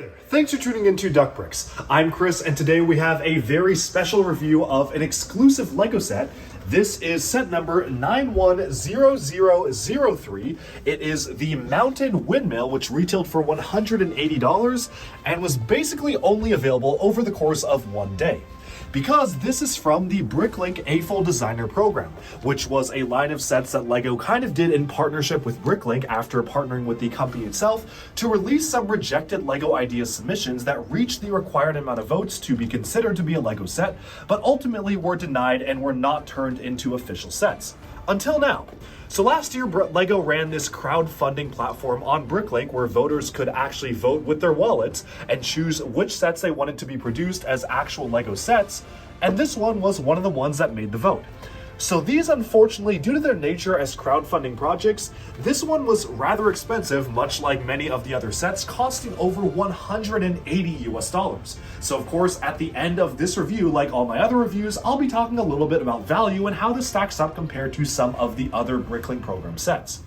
there. Thanks for tuning into Duck Bricks. I'm Chris, and today we have a very special review of an exclusive LEGO set. This is set number 910003. It is the Mountain Windmill, which retailed for $180 and was basically only available over the course of one day. Because this is from the Bricklink AFOL-designed program, which was a line of sets that LEGO kind of did in partnership with Bricklink after partnering with the company itself to release some rejected LEGO idea submissions that reached the required amount of votes to be considered to be a LEGO set, but ultimately were denied and were not turned into official sets. Until now. So last year, LEGO ran this crowdfunding platform on Bricklink where voters could actually vote with their wallets and choose which sets they wanted to be produced as actual LEGO sets, and this one was one of the ones that made the vote. So these, unfortunately, due to their nature as crowdfunding projects, this one was rather expensive, much like many of the other sets, costing over $180 US. So of course, at the end of this review, like all my other reviews, I'll be talking a little bit about value and how this stacks up compared to some of the other Bricklink program sets.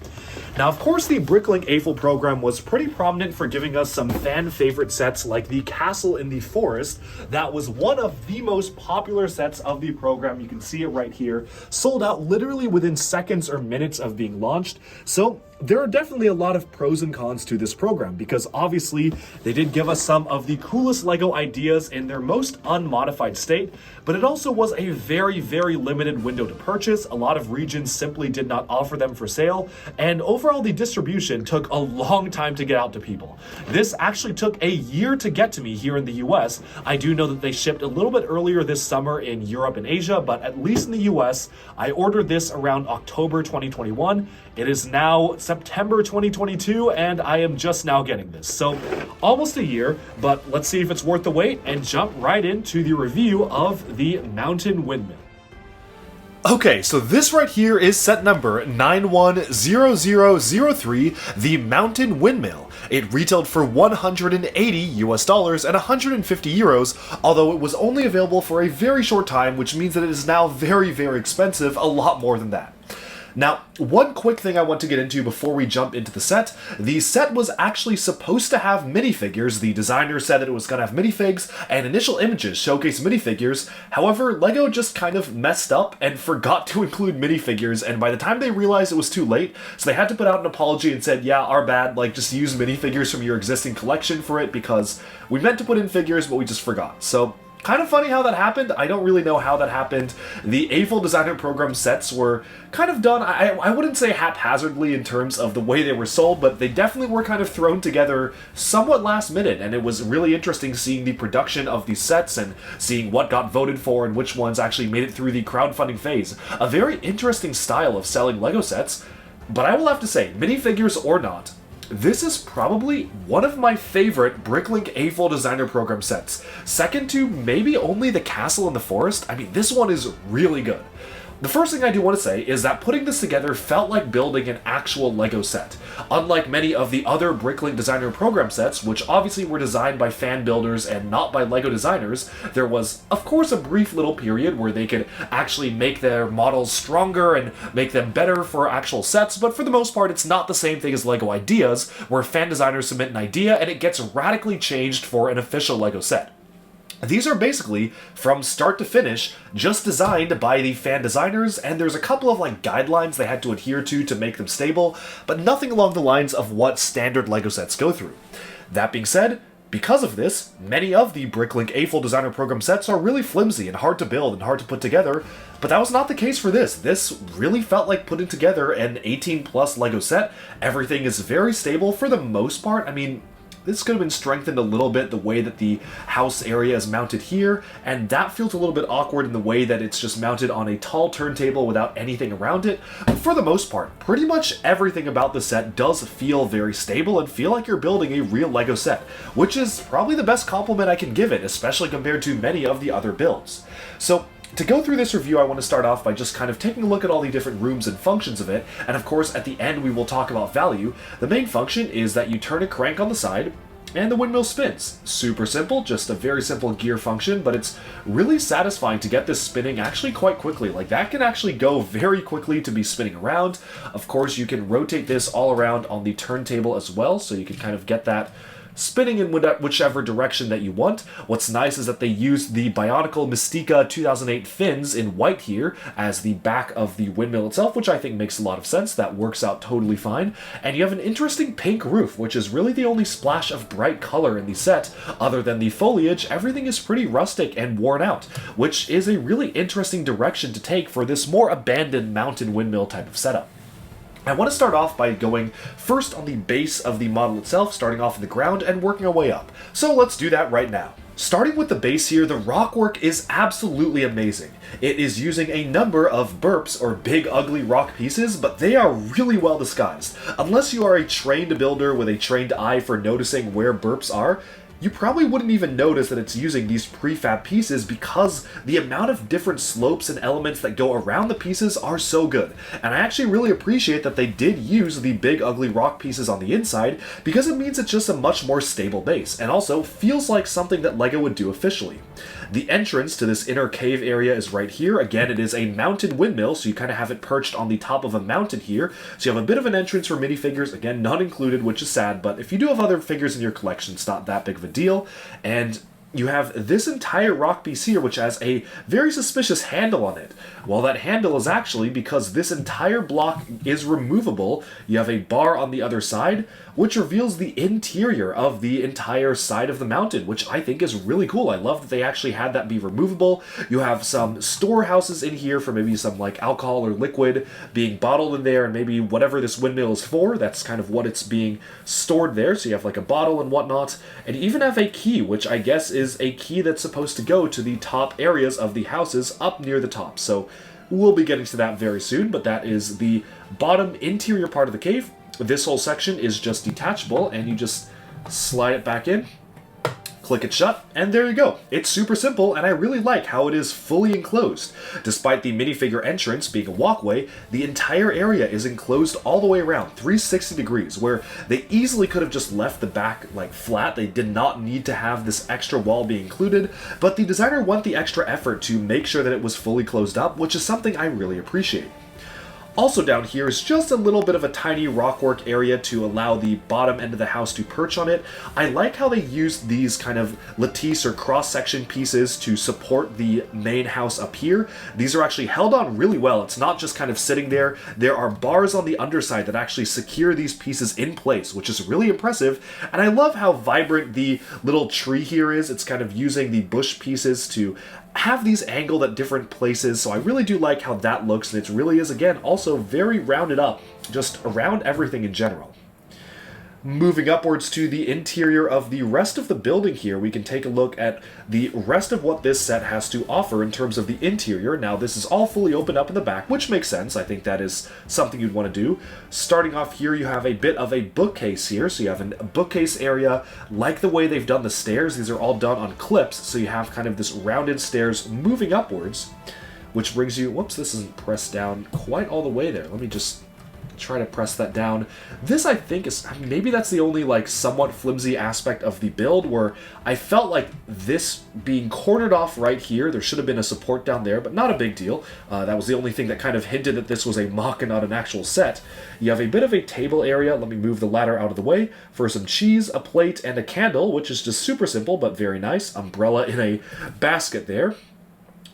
Now, of course, the Bricklink AFOL program was pretty prominent for giving us some fan favorite sets like the Castle in the Forest. That was one of the most popular sets of the program. You can see it right here. Sold out literally within seconds or minutes of being launched. So there are definitely a lot of pros and cons to this program because obviously they did give us some of the coolest LEGO ideas in their most unmodified state, but it also was a very, very limited window to purchase. A lot of regions simply did not offer them for sale, and overall the distribution took a long time to get out to people. This actually took a year to get to me here in the US. I do know that they shipped a little bit earlier this summer in Europe and Asia, but at least in the US, I ordered this around October 2021. It is now September 2022, and I am just now getting this. So almost a year, but let's see if it's worth the wait and jump right into the review of the Mountain Windmill. Okay, so this right here is set number 910003, the Mountain Windmill. It retailed for $180 and 150 euros, although it was only available for a very short time, which means that it is now very, very expensive, a lot more than that. Now, one quick thing I want to get into before we jump into the set was actually supposed to have minifigures. The designer said that it was going to have minifigs, and initial images showcase minifigures. However, LEGO just kind of messed up and forgot to include minifigures, and by the time they realized it was too late, so they had to put out an apology and said, yeah, our bad, like, just use minifigures from your existing collection for it, because we meant to put in figures, but we just forgot. So kind of funny how that happened. I don't really know how that happened. The AFOL-designed program sets were kind of done, I wouldn't say haphazardly in terms of the way they were sold, but they definitely were kind of thrown together somewhat last minute, and it was really interesting seeing the production of these sets and seeing what got voted for and which ones actually made it through the crowdfunding phase. A very interesting style of selling LEGO sets, but I will have to say, minifigures or not, this is probably one of my favorite Bricklink AFOL-designed program sets. Second to maybe only the Castle in the Forest. I mean, this one is really good. The first thing I do want to say is that putting this together felt like building an actual LEGO set. Unlike many of the other Bricklink designer program sets, which obviously were designed by fan builders and not by LEGO designers, there was, of course, a brief little period where they could actually make their models stronger and make them better for actual sets, but for the most part, it's not the same thing as LEGO Ideas, where fan designers submit an idea and it gets radically changed for an official LEGO set. These are basically, from start to finish, just designed by the fan designers, and there's a couple of guidelines they had to adhere to make them stable, but nothing along the lines of what standard LEGO sets go through. That being said, because of this, many of the Bricklink AFOL-designed program sets are really flimsy and hard to build and hard to put together, but that was not the case for this. This really felt like putting together an 18+ LEGO set. Everything is very stable for the most part. I mean, this could have been strengthened a little bit, the way that the house area is mounted here, and that feels a little bit awkward in the way that it's just mounted on a tall turntable without anything around it. But for the most part, pretty much everything about the set does feel very stable and feel like you're building a real LEGO set, which is probably the best compliment I can give it, especially compared to many of the other builds. So, to go through this review, I want to start off by just kind of taking a look at all the different rooms and functions of it, and of course at the end we will talk about value. The main function is that you turn a crank on the side, and the windmill spins. Super simple, just a very simple gear function, but it's really satisfying to get this spinning actually quite quickly. Like, that can actually go very quickly to be spinning around. Of course, you can rotate this all around on the turntable as well, so you can kind of get that spinning in whichever direction that you want. What's nice is that they used the Bionicle Mystica 2008 fins in white here as the back of the windmill itself, which I think makes a lot of sense. That works out totally fine. And you have an interesting pink roof, which is really the only splash of bright color in the set. Other than the foliage, everything is pretty rustic and worn out, which is a really interesting direction to take for this more abandoned mountain windmill type of setup. I want to start off by going first on the base of the model itself, starting off in the ground and working our way up. So let's do that right now. Starting with the base here, the rockwork is absolutely amazing. It is using a number of burps, or big ugly rock pieces, but they are really well disguised. Unless you are a trained builder with a trained eye for noticing where burps are, you probably wouldn't even notice that it's using these prefab pieces because the amount of different slopes and elements that go around the pieces are so good. And I actually really appreciate that they did use the big ugly rock pieces on the inside because it means it's just a much more stable base and also feels like something that LEGO would do officially. The entrance to this inner cave area is right here. Again, it is a mountain windmill, so you kind of have it perched on the top of a mountain here. So you have a bit of an entrance for minifigures, again, not included, which is sad, but if you do have other figures in your collection, it's not that big of a deal. And you have this entire rock piece here, which has a very suspicious handle on it. Well, that handle is actually because this entire block is removable. You have a bar on the other side, which reveals the interior of the entire side of the mountain, which I think is really cool. I love that they actually had that be removable. You have some storehouses in here for maybe some like alcohol or liquid being bottled in there, and maybe whatever this windmill is for, that's kind of what it's being stored there. So you have like a bottle and whatnot, and you even have a key, which I guess is a key that's supposed to go to the top areas of the houses up near the top. So we'll be getting to that very soon, but that is the bottom interior part of the cave. This whole section is just detachable, and you just slide it back in, click it shut, and there you go. It's super simple, and I really like how it is fully enclosed. Despite the minifigure entrance being a walkway, the entire area is enclosed all the way around, 360 degrees, where they easily could have just left the back like flat. They did not need to have this extra wall be included, but the designer went the extra effort to make sure that it was fully closed up, which is something I really appreciate. Also down here is just a little bit of a tiny rockwork area to allow the bottom end of the house to perch on it. I like how they used these kind of lattice or cross-section pieces to support the main house up here. These are actually held on really well. It's not just kind of sitting there. There are bars on the underside that actually secure these pieces in place, which is really impressive. And I love how vibrant the little tree here is. It's kind of using the bush pieces to have these angled at different places, so I really do like how that looks, and it really is, again, also very rounded up, just around everything in general. Moving upwards to the interior of the rest of the building here, we can take a look at the rest of what this set has to offer in terms of the interior. Now, this is all fully opened up in the back, which makes sense. I think that is something you'd want to do. Starting off here, you have a bit of a bookcase here. So you have a bookcase area, like the way they've done the stairs. These are all done on clips, so you have kind of this rounded stairs moving upwards, which brings you... Whoops, this isn't pressed down quite all the way there. Let me just try to press that down. This, I think, is maybe that's the only like somewhat flimsy aspect of the build, where I felt like this being cornered off right here, there should have been a support down there, but not a big deal. That was the only thing that kind of hinted that this was a mock and not an actual set. You have a bit of a table area. Let me move the ladder out of the way for some cheese, a plate, and a candle, which is just super simple but very nice. Umbrella in a basket there.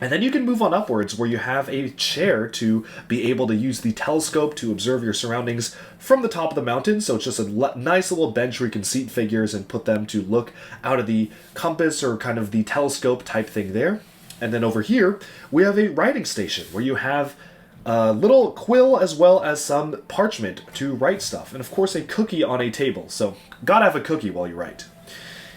And then you can move on upwards, where you have a chair to be able to use the telescope to observe your surroundings from the top of the mountain. So it's just a nice little bench where you can seat figures and put them to look out of the compass or kind of the telescope type thing there. And then over here, we have a writing station where you have a little quill as well as some parchment to write stuff. And of course, a cookie on a table. So gotta have a cookie while you write.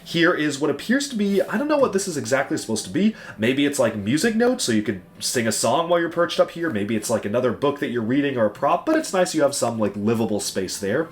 Here is what appears to be, I don't know what this is exactly supposed to be. Maybe it's like music notes, so you could sing a song while you're perched up here. Maybe it's like another book that you're reading or a prop, but it's nice you have some like livable space there.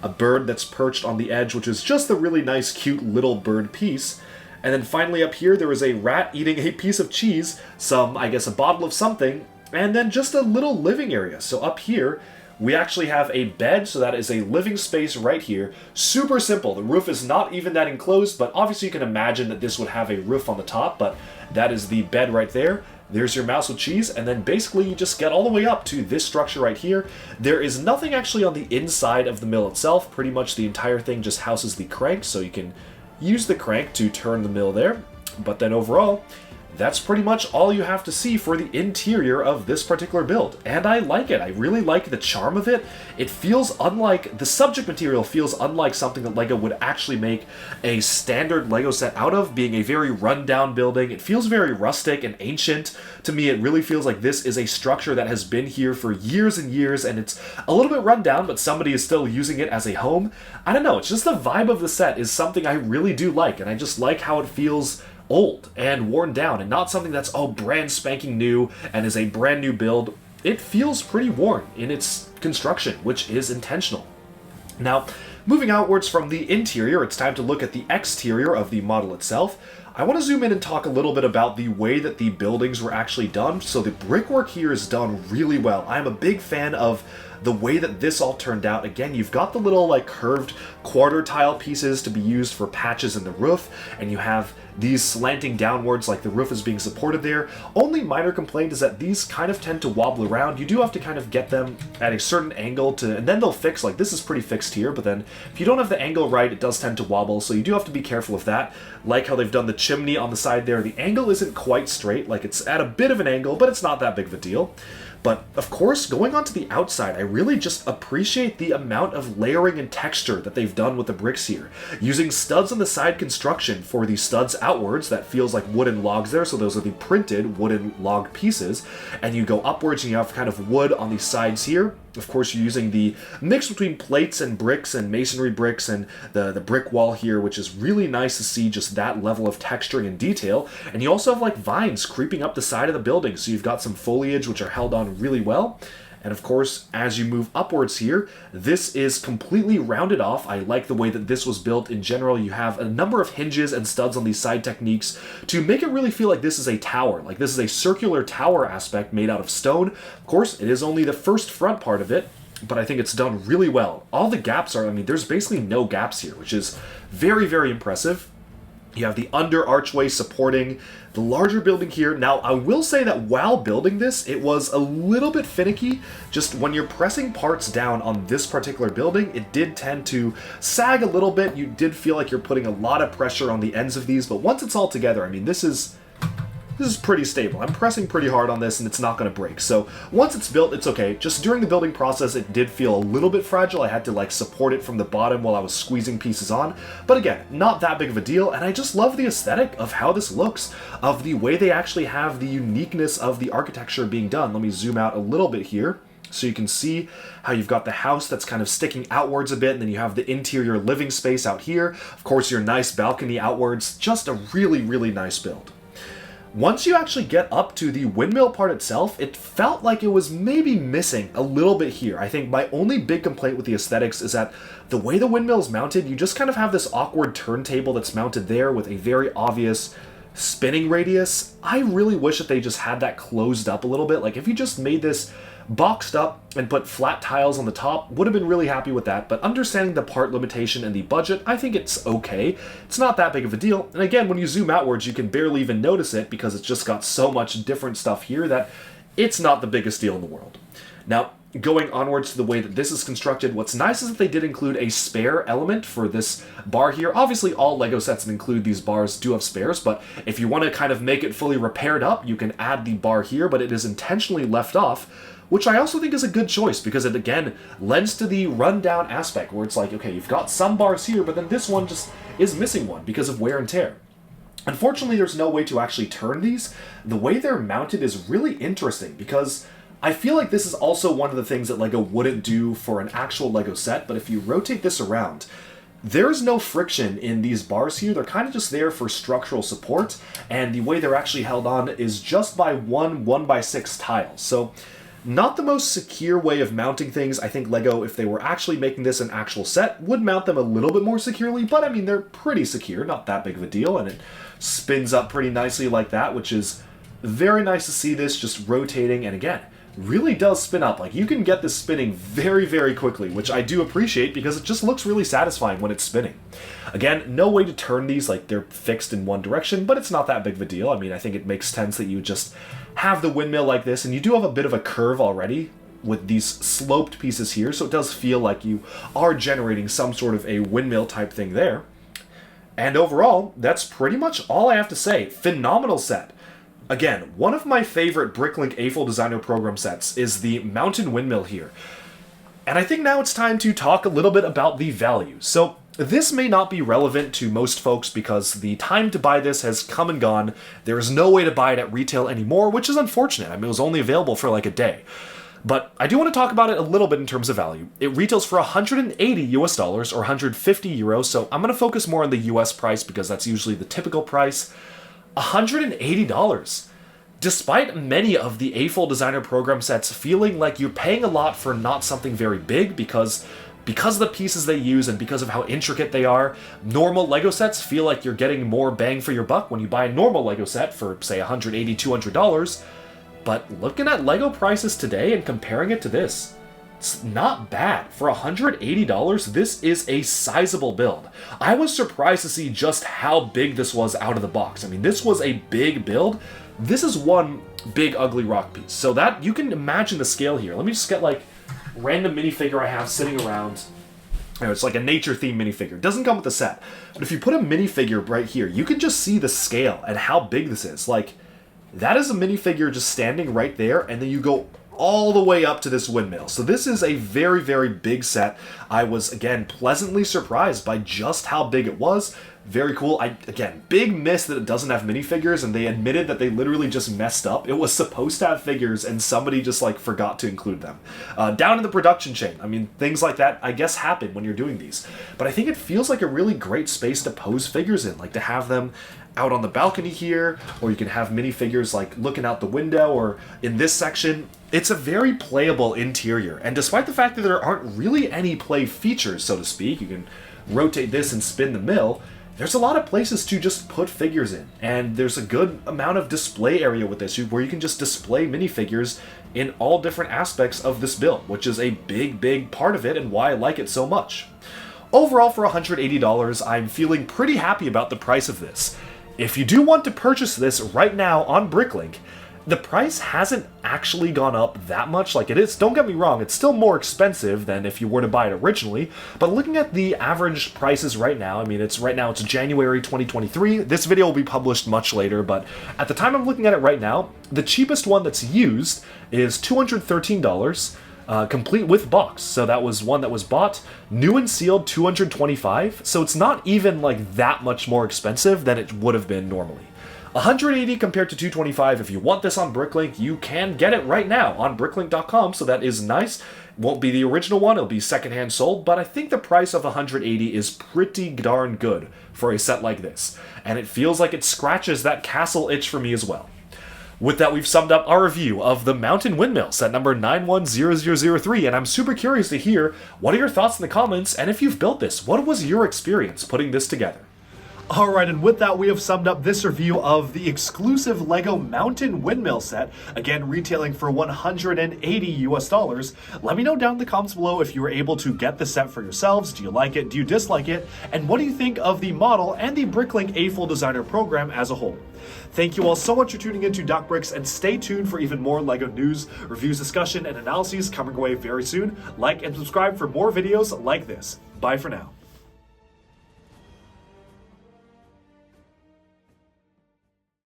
A bird that's perched on the edge, which is just a really nice, cute little bird piece. And then finally up here, there is a rat eating a piece of cheese, some, I guess, a bottle of something, and then just a little living area. So up here, we actually have a bed, so that is a living space right here. Super simple. The roof is not even that enclosed, but obviously you can imagine that this would have a roof on the top, but that is the bed right there. there's your mouse with cheese, and then basically you just get all the way up to this structure right here. There is nothing actually on the inside of the mill itself. Pretty much the entire thing just houses the crank, so you can use the crank to turn the mill there. But then overall, that's pretty much all you have to see for the interior of this particular build. And I like it. I really like the charm of it. It feels unlike, the subject material feels unlike something that LEGO would actually make a standard LEGO set out of, being a very rundown building. It feels very rustic and ancient. To me, it really feels like this is a structure that has been here for years and years, and it's a little bit run down, but somebody is still using it as a home. I don't know, it's just the vibe of the set is something I really do like, and I just like how it feels old and worn down, and not something that's brand spanking new and is a brand new build. It feels pretty worn in its construction, which is intentional. Now, moving outwards from the interior, it's time to look at the exterior of the model itself. I want to zoom in and talk a little bit about the way that the buildings were actually done. So the brickwork here is done really well. I'm a big fan of the way that this all turned out. Again, you've got the little curved quarter tile pieces to be used for patches in the roof, and you have these slanting downwards like the roof is being supported there. Only minor complaint is that these kind of tend to wobble around. You do have to kind of get them at a certain angle and then they'll fix. Like this is pretty fixed here, but then if you don't have the angle right, it does tend to wobble, so you do have to be careful of that. Like how they've done the chimney on the side there, the angle isn't quite straight, like it's at a bit of an angle, but it's not that big of a deal. But of course, going on to the outside, I really just appreciate the amount of layering and texture that they've done with the bricks here. Using studs on the side construction for the studs outwards, that feels like wooden logs there, so those are the printed wooden log pieces. And you go upwards and you have kind of wood on the sides here. Of course, you're using the mix between plates and bricks and masonry bricks and the brick wall here, which is really nice to see just that level of texturing and detail. And you also have vines creeping up the side of the building, so you've got some foliage which are held on really well. And of course, as you move upwards here, this is completely rounded off. I like the way that this was built in general. You have a number of hinges and studs on these side techniques to make it really feel like this is a tower. Like this is a circular tower aspect made out of stone. Of course, it is only the first front part of it, but I think it's done really well. All the gaps are, there's basically no gaps here, which is very, very impressive. You have the under archway supporting the larger building here. Now, I will say that while building this, it was a little bit finicky. Just when you're pressing parts down on this particular building, it did tend to sag a little bit. You did feel like you're putting a lot of pressure on the ends of these, but once it's all together, this is pretty stable. I'm pressing pretty hard on this and it's not going to break. So once it's built, it's okay. Just during the building process, it did feel a little bit fragile. I had to support it from the bottom while I was squeezing pieces on. But again, not that big of a deal. And I just love the aesthetic of how this looks, of the way they actually have the uniqueness of the architecture being done. Let me zoom out a little bit here, so you can see how you've got the house that's kind of sticking outwards a bit, and then you have the interior living space out here. Of course, your nice balcony outwards. Just a really, really nice build. Once you actually get up to the windmill part itself, it felt like it was maybe missing a little bit here. I think my only big complaint with the aesthetics is that the way the windmill is mounted, you just kind of have this awkward turntable that's mounted there with a very obvious spinning radius. I really wish that they just had that closed up a little bit. Like if you just made this boxed up and put flat tiles on the top, would have been really happy with that. But understanding the part limitation and the budget, I think it's okay. It's not that big of a deal. And again, when you zoom outwards, you can barely even notice it because it's just got so much different stuff here that it's not the biggest deal in the world. Now, going onwards to the way that this is constructed, what's nice is that they did include a spare element for this bar here. Obviously, all LEGO sets that include these bars do have spares, but if you want to kind of make it fully repaired up, you can add the bar here, but it is intentionally left off, which I also think is a good choice because it, again, lends to the rundown aspect where it's like, okay, you've got some bars here, but then this one just is missing one because of wear and tear. Unfortunately, there's no way to actually turn these. The way they're mounted is really interesting because I feel like this is also one of the things that LEGO wouldn't do for an actual LEGO set, but if you rotate this around, there's no friction in these bars here. They're kind of just there for structural support, and the way they're actually held on is just by one 1x6 tiles. So not the most secure way of mounting things. I think LEGO, if they were actually making this an actual set, would mount them a little bit more securely, but they're pretty secure, not that big of a deal, and it spins up pretty nicely like that, which is very nice to see this just rotating, and again, really does spin up. Like, you can get this spinning very, very quickly, which I do appreciate because it just looks really satisfying when it's spinning. Again, no way to turn these, like they're fixed in one direction, but it's not that big of a deal. I mean, I think it makes sense that you just have the windmill like this, and you do have a bit of a curve already with these sloped pieces here, so it does feel like you are generating some sort of a windmill type thing there. And overall, that's pretty much all I have to say. Phenomenal set. Again, one of my favorite Bricklink AFOL-designed program sets is the Mountain Windmill here. And I think now it's time to talk a little bit about the value. So this may not be relevant to most folks because the time to buy this has come and gone. There is no way to buy it at retail anymore, which is unfortunate. I mean, it was only available for like a day. But I do want to talk about it a little bit in terms of value. It retails for $180 or 150 euros, so I'm going to focus more on the US price because that's usually the typical price. $180. Despite many of the AFOL-designed program sets feeling like you're paying a lot for not something very big because of the pieces they use and because of how intricate they are, normal LEGO sets feel like you're getting more bang for your buck when you buy a normal LEGO set for, say, $180, $200. But looking at LEGO prices today and comparing it to this, it's not bad. For $180, this is a sizable build. I was surprised to see just how big this was out of the box. I mean, this was a big build. This is one big ugly rock piece. So that, you can imagine the scale here. Let me just get like random minifigure I have sitting around. It's like a nature themed minifigure. It doesn't come with the set. But if you put a minifigure right here, you can just see the scale and how big this is. Like, that is a minifigure just standing right there, and then you go all the way up to this windmill. So this is a very, very big set. I was, again, pleasantly surprised by just how big it was. Very cool. Again, big miss that it doesn't have minifigures, and they admitted that they literally just messed up. It was supposed to have figures, and somebody just, like, forgot to include them. Down in the production chain, I mean, things like that, I guess, happen when you're doing these. But I think it feels like a really great space to pose figures in, like to have them out on the balcony here, or you can have minifigures like looking out the window, or in this section. It's a very playable interior, and despite the fact that there aren't really any play features, so to speak, you can rotate this and spin the mill, there's a lot of places to just put figures in, and there's a good amount of display area with this where you can just display minifigures in all different aspects of this build, which is a big, big part of it and why I like it so much. Overall, for $180, I'm feeling pretty happy about the price of this. If you do want to purchase this right now on Bricklink, the price hasn't actually gone up that much. Like, it is, don't get me wrong, it's still more expensive than if you were to buy it originally, but looking at the average prices right now, I mean, it's January 2023. This video will be published much later, but at the time I'm looking at it right now, the cheapest one that's used is $213. Complete with box. So that was one that was bought, new and sealed, $225. So it's not even like that much more expensive than it would have been normally. $180 compared to $225. If you want this on Bricklink, you can get it right now on bricklink.com. So that is nice. Won't be the original one, it'll be secondhand sold, but I think the price of $180 is pretty darn good for a set like this. And it feels like it scratches that castle itch for me as well. With that, we've summed up our review of the Mountain Windmill, set number 910003, and I'm super curious to hear what are your thoughts in the comments, and if you've built this, what was your experience putting this together? Alright, and with that, we have summed up this review of the exclusive LEGO Mountain Windmill set, again retailing for $180. Let me know down in the comments below if you were able to get the set for yourselves. Do you like it? Do you dislike it? And what do you think of the model and the Bricklink AFOL-designed program as a whole? Thank you all so much for tuning into Doc Bricks, and stay tuned for even more LEGO news, reviews, discussion, and analyses coming away very soon. Like and subscribe for more videos like this. Bye for now.